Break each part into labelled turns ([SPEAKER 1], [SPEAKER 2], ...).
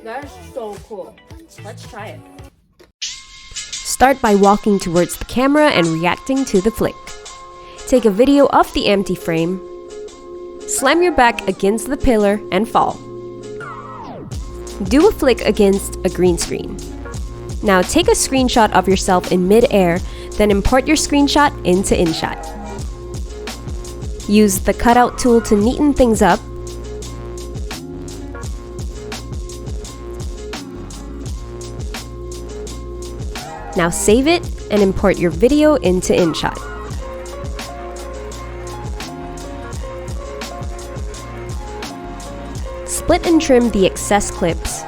[SPEAKER 1] That's so cool. Let's try it.
[SPEAKER 2] Start by walking towards the camera and reacting to the flick. Take a video of the empty frame. Slam your back against the pillar and fall. Do a flick against a green screen. Now take a screenshot of yourself in mid-air, then import your screenshot into InShot. Use the cutout tool to neaten things up. Now save it and import your video into InShot. Split and trim the excess clips.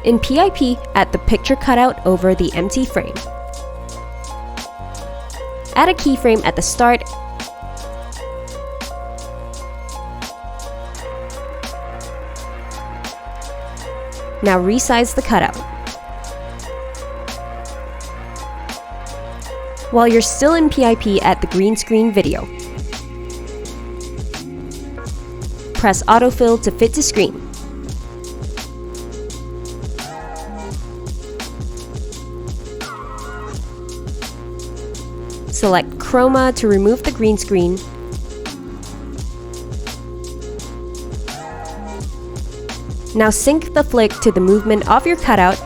[SPEAKER 2] In PIP, add the picture cutout over the empty frame. Add a keyframe at the start Now resize the cutout. While you're still in PIP, add the green screen video. Press autofill to fit to screen. Select Chroma to remove the green screen. Now sync the flick to the movement of your cutout.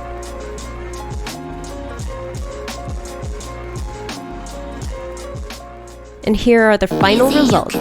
[SPEAKER 2] And here are the final results.